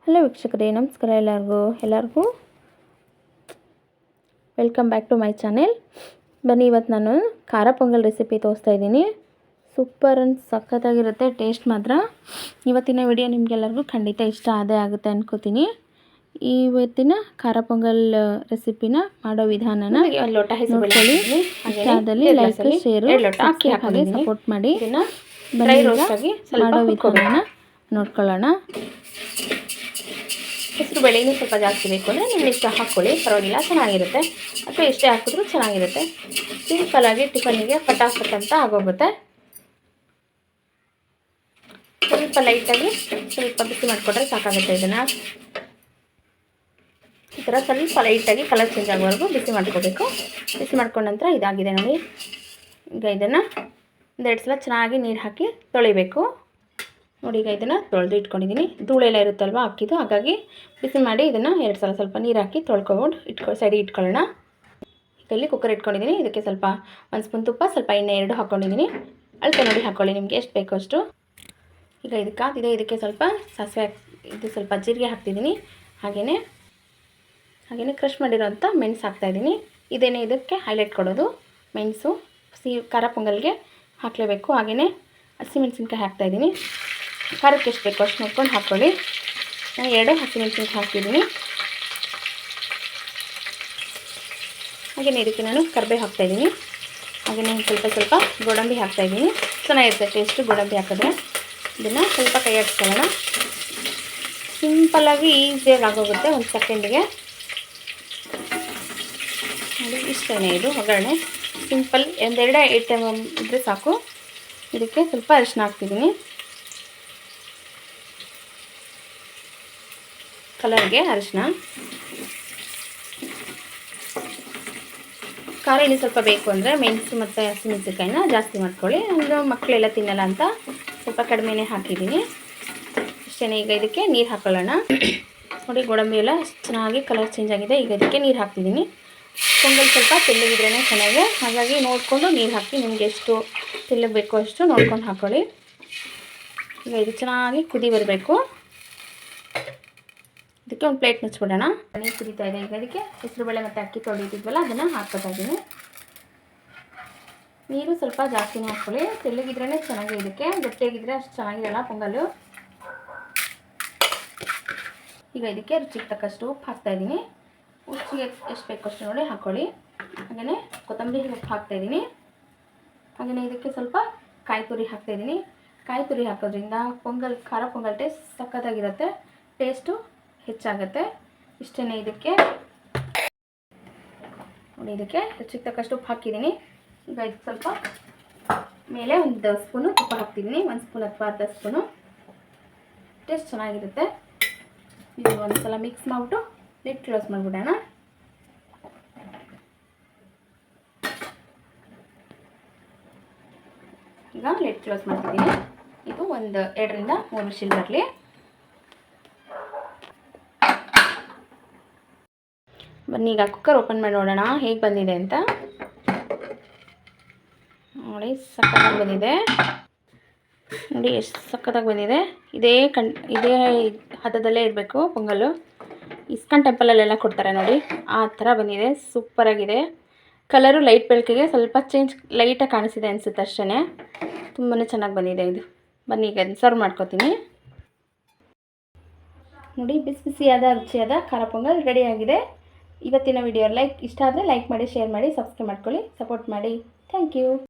Hello ವೀಕ್ಷಕರೇ, ನಮಸ್ಕಾರ. ಎಲ್ಲರಿಗೂ welcome back to my channel. ಬನ್ನಿ, ಇವತ್ತು ನಾನು ಖಾರ ಪೊಂಗಲ್ ರೆಸಿಪಿ ತೋರಿಸ್ತಾ ಇದ್ದೀನಿ. ಸೂಪರ್ ಅಂಡ್ ಸಖತ್ತಾಗಿರುತ್ತೆ ಟೇಸ್ಟ್ ಮಾತ್ರ. ಇವತ್ತಿನ ವಿಡಿಯೋ ನಿಮಗೆಲ್ಲರಿಗೂ ಖಂಡಿತ ಇಷ್ಟ ಆಗುತ್ತೆ ಅನ್ಕೋತೀನಿ. ಇವತ್ತಿನ ಖಾರ ಪೊಂಗಲ್ ರೆಸಿಪಿನ ಮಾಡೋ ವಿಧಾನನ ನೋಡ್ಕೊಳ್ಳಿ. ಇಷ್ಟ ಆದಲ್ಲಿ ಲೈಕ್, ಶೇರ್, ಹಾಗೆ ಸಪೋರ್ಟ್ ಮಾಡಿ. ಮಾಡೋ ವಿಧಾನನ ನೋಡ್ಕೊಳ್ಳೋಣ. ಹೆಸರು ಬೇಳೆನೂ ಸ್ವಲ್ಪ ಜಾಸ್ತಿ ಬೇಕು ಅಂದರೆ ನಿಮ್ಮ ಇಷ್ಟ ಹಾಕ್ಕೊಳ್ಳಿ, ಪರವಾಗಿಲ್ಲ, ಚೆನ್ನಾಗಿರುತ್ತೆ. ಅಥವಾ ಎಷ್ಟೇ ಹಾಕಿದ್ರೂ ಚೆನ್ನಾಗಿರುತ್ತೆ. ಸಿಂಪಲ್ಲಾಗಿ ಟಿಫನ್ನಿಗೆ ಪಟಾಪಟ್ ಅಂತ ಆಗೋಗುತ್ತೆ. ಸ್ವಲ್ಪ ಲೈಟಾಗಿ ಸ್ವಲ್ಪ ಬಿಸಿ ಮಾಡಿಕೊಟ್ರೆ ಸಾಕಾಗುತ್ತೆ. ಇದನ್ನು ಈ ಥರ ಸ್ವಲ್ಪ ಲೈಟಾಗಿ ಕಲರ್ ಚೇಂಜ್ ಆಗೋವರೆಗೂ ಬಿಸಿ ಮಾಡ್ಕೋಬೇಕು. ಬಿಸಿ ಮಾಡ್ಕೊಂಡ ನಂತರ ಇದಾಗಿದೆ ನೋಡಿ. ಈಗ ಇದನ್ನು ಒಂದೆರಡು ಸಲ ಚೆನ್ನಾಗಿ ನೀರು ಹಾಕಿ ತೊಳಿಬೇಕು ನೋಡಿ. ಈಗ ಇದನ್ನು ತೊಳೆದು ಇಟ್ಕೊಂಡಿದ್ದೀನಿ. ಧೂಳೆಲ್ಲ ಇರುತ್ತಲ್ವ ಅಕ್ಕಿದು, ಹಾಗಾಗಿ ಬಿಸಿ ಮಾಡಿ ಇದನ್ನು 2 ಸಲ ಸ್ವಲ್ಪ ನೀರು ಹಾಕಿ ತೊಳ್ಕೊಂಡು ಸೈಡಿಗೆ ಇಟ್ಕೊಳ್ಳೋಣ. ಈಗ ಇಲ್ಲಿ ಕುಕ್ಕರ್ ಇಟ್ಕೊಂಡಿದ್ದೀನಿ. ಇದಕ್ಕೆ ಸ್ವಲ್ಪ 1 ಸ್ಪೂನ್ ತುಪ್ಪ, ಸ್ವಲ್ಪ ಎಣ್ಣೆ 2 ಹಾಕ್ಕೊಂಡಿದ್ದೀನಿ. ಅಳತೆ ನೋಡಿ ಹಾಕ್ಕೊಳ್ಳಿ, ನಿಮಗೆ ಎಷ್ಟು ಬೇಕೋ ಅಷ್ಟು. ಈಗ ಇದಕ್ಕೆ ಸ್ವಲ್ಪ ಸಾಸಿವೆ, ಇದು ಸ್ವಲ್ಪ ಜೀರಿಗೆ ಹಾಕ್ತಿದ್ದೀನಿ. ಹಾಗೆಯೇ ಕ್ರಷ್ ಮಾಡಿರೋಂಥ ಮೆಣಸು ಹಾಕ್ತಾಯಿದ್ದೀನಿ. ಇದಕ್ಕೆ ಹೈಲೈಟ್ ಕೊಡೋದು. ಮೆಣಸು ಖಾರ ಪೊಂಗಲ್ಗೆ ಹಾಕಲೇಬೇಕು. ಹಾಗೆಯೇ ಹಸಿಮೆಣಸಿನ್ಕಾಯಿ ಹಾಕ್ತಾಯಿದ್ದೀನಿ. ಖಾರಕ್ಕೆ ಎಷ್ಟು ಬೇಕೋ ಅಷ್ಟು ನೋಡ್ಕೊಂಡು ಹಾಕ್ಕೊಳ್ಳಿ. ನಾನು 2 ಹಸಿಮೆಣಸಿನ್ಕಾಯಿ ಹಾಕ್ತಿದ್ದೀನಿ. ಹಾಗೆಯೇ ಇದಕ್ಕೆ ನಾನು ಕರಿಬೇವು ಹಾಕ್ತಾಯಿದ್ದೀನಿ. ಹಾಗೆಯೇ ಸ್ವಲ್ಪ ಗೋಡಂಬಿ ಹಾಕ್ತಾಯಿದ್ದೀನಿ. ಚೆನ್ನಾಗಿರುತ್ತೆ ಟೇಸ್ಟು ಗೋಡಂಬಿ ಹಾಕಿದ್ರೆ. ಇದನ್ನು ಸ್ವಲ್ಪ ಕೈ ಆಡಿಸ್ಕೊಳ್ಳೋಣ. ಸಿಂಪಲ್ಲಾಗಿ ಈಸಿಯಾಗಿ ಆಗೋಗುತ್ತೆ, 1 ಸೆಕೆಂಡಿಗೆ ನೋಡಿ. ಇಷ್ಟೇ ಇದು ಒಗ್ಗರಣೆ, ಸಿಂಪಲ್. 2 ಐಟಮ್ ಇದ್ದರೆ ಸಾಕು. ಇದಕ್ಕೆ ಸ್ವಲ್ಪ ಅರಿಶಿನ ಹಾಕ್ತಿದ್ದೀನಿ ಕಲರ್ಗೆ. ಅರಿಶಿನ, ಖಾರ ಇನ್ನೂ ಸ್ವಲ್ಪ ಬೇಕು ಅಂದರೆ ಮೆಣಸು ಮತ್ತು ಹಸಿಮೆಣಸಿನ್ಕಾಯಿನ ಜಾಸ್ತಿ ಮಾಡ್ಕೊಳ್ಳಿ. ಅಂದರೆ ಮಕ್ಕಳೆಲ್ಲ ತಿನ್ನಲ್ಲ ಅಂತ ಸ್ವಲ್ಪ ಕಡಿಮೆನೇ ಹಾಕಿದ್ದೀನಿ. ಇಷ್ಟೇ. ಈಗ ಇದಕ್ಕೆ ನೀರು ಹಾಕ್ಕೊಳ್ಳೋಣ ನೋಡಿ. ಗೋಡಂಬಿ ಎಲ್ಲ ಚೆನ್ನಾಗಿ ಕಲರ್ ಚೇಂಜ್ ಆಗಿದೆ. ಈಗ ಇದಕ್ಕೆ ನೀರು ಹಾಕ್ತಿದ್ದೀನಿ. ಪೊಂಗಲ್ ಸ್ವಲ್ಪ ತೆಳ್ಳಗಿದ್ರೇ ಚೆನ್ನಾಗಿ, ಹಾಗಾಗಿ ನೋಡಿಕೊಂಡು ನೀರು ಹಾಕಿ. ನಿಮಗೆ ಎಷ್ಟು ತೆಳ್ಳಗೆ ಬೇಕೋ ಅಷ್ಟು ನೋಡ್ಕೊಂಡು ಹಾಕ್ಕೊಳ್ಳಿ. ಈಗ ಇದು ಚೆನ್ನಾಗಿ ಕುದಿ ಬರಬೇಕು. ಇದಕ್ಕೆ ಒಂದು ಪ್ಲೇಟ್ ಮುಚ್ಚಿಬಿಡೋಣ. ನೀರು ಕುದೀತಾ ಇದೆ. ಈಗ ಇದಕ್ಕೆ ಹೆಸರುಬೇಳೆ ಮತ್ತು ಅಕ್ಕಿ ತೊಳೆದಿದ್ವಲ್ಲ ಅದನ್ನು ಹಾಕ್ಕೊತಾ ಇದ್ದೀನಿ. ನೀರು ಸ್ವಲ್ಪ ಜಾಸ್ತಿನೇ ಹಾಕ್ಕೊಳ್ಳಿ. ತೆಳ್ಳಗಿದ್ರೇ ಚೆನ್ನಾಗಿ. ಇದಕ್ಕೆ ಗಟ್ಟಿಯಾಗಿದ್ದರೆ ಅಷ್ಟು ಚೆನ್ನಾಗಿರಲ್ಲ ಪೊಂಗಲ್ಲು. ಈಗ ಇದಕ್ಕೆ ರುಚಿಗೆ ತಕ್ಕಷ್ಟು ಉಪ್ಪು ಹಾಕ್ತಾಯಿದ್ದೀನಿ. ಉಪ್ಪಿಗೆ ಎಷ್ಟು ಬೇಕೋ ಅಷ್ಟು ನೋಡಿ ಹಾಕ್ಕೊಳ್ಳಿ. ಹಾಗೆಯೇ ಕೊತ್ತಂಬರಿ ಉಪ್ಪು ಹಾಕ್ತಾಯಿದ್ದೀನಿ. ಹಾಗೆಯೇ ಇದಕ್ಕೆ ಸ್ವಲ್ಪ ಕಾಯಿ ತುರಿ ಹಾಕ್ತಾಯಿದ್ದೀನಿ. ಕಾಯಿ ತುರಿ ಹಾಕೋದ್ರಿಂದ ಖಾರ ಪೊಂಗಲ್ ಟೇಸ್ಟ್ ಸಖತ್ತಾಗಿರುತ್ತೆ, ಟೇಸ್ಟು ಹೆಚ್ಚಾಗುತ್ತೆ. ಇಷ್ಟೇ. ಇದಕ್ಕೆ ನೋಡಿ, ಇದಕ್ಕೆ ರುಚಿಗೆ ತಕ್ಕಷ್ಟು ಉಪ್ಪು ಹಾಕಿದ್ದೀನಿ. ಈಗ ಇದಕ್ಕೆ ಸ್ವಲ್ಪ ಮೇಲೆ 1 ಸ್ಪೂನು ತುಪ್ಪ ಹಾಕ್ತಿದ್ದೀನಿ. 1 ಸ್ಪೂನ್ ಅಥವಾ ಅರ್ಧ ಸ್ಪೂನು. ಟೇಸ್ಟ್ ಚೆನ್ನಾಗಿರುತ್ತೆ. ಇದು ಒಂದು ಸಲ ಮಿಕ್ಸ್ ಮಾಡಿಬಿಟ್ಟು ಲಿಡ್ ಕ್ಲೋಸ್ ಮಾಡಿಬಿಡೋಣ. ಈಗ ಲಿಡ್ ಕ್ಲೋಸ್ ಮಾಡ್ತಿದ್ದೀನಿ. ಇದು 2 ರಿಂದ 3 ವಿಷಲ್ ಬರಲಿ. ಬನ್ನಿ, ಈಗ ಕುಕ್ಕರ್ ಓಪನ್ ಮಾಡಿ ನೋಡೋಣ ಹೇಗೆ ಬಂದಿದೆ ಅಂತ. ನೋಡಿ, ಸಕ್ಕತ್ತಾಗಿ ಬಂದಿದೆ ನೋಡಿ. ಎಷ್ಟು ಸಕ್ಕತ್ತಾಗಿ ಬಂದಿದೆ. ಇದೇ ಹದದಲ್ಲೇ ಇರಬೇಕು ಪೊಂಗಲ್ಲು. ಇಸ್ಕಾನ್ ಟೆಂಪಲಲ್ಲೆಲ್ಲ ಕೊಡ್ತಾರೆ ನೋಡಿ, ಆ ಥರ ಬಂದಿದೆ. ಸೂಪರಾಗಿದೆ. ಕಲರು ಲೈಟ್ ಬೆಳಕಿಗೆ ಸ್ವಲ್ಪ ಲೈಟಾಗಿ ಕಾಣಿಸಿದೆ ಅನಿಸುತ್ತೆ ಅಷ್ಟೇ. ತುಂಬಾ ಚೆನ್ನಾಗಿ ಬಂದಿದೆ ಇದು. ಬನ್ನಿ, ಈಗ ಅದನ್ನು ಸರ್ವ್ ಮಾಡ್ಕೊತೀನಿ ನೋಡಿ. ಬಿಸಿಯಾದ ರುಚಿಯಾದ ಖಾರ ಪೊಂಗಲ್ ರೆಡಿಯಾಗಿದೆ. ಇವತ್ತಿನ ವಿಡಿಯೋ ಇಷ್ಟ ಆದರೆ ಲೈಕ್ ಮಾಡಿ, ಶೇರ್ ಮಾಡಿ, ಸಬ್ಸ್ಕ್ರೈಬ್ ಮಾಡ್ಕೊಳ್ಳಿ, ಸಪೋರ್ಟ್ ಮಾಡಿ. Thank you.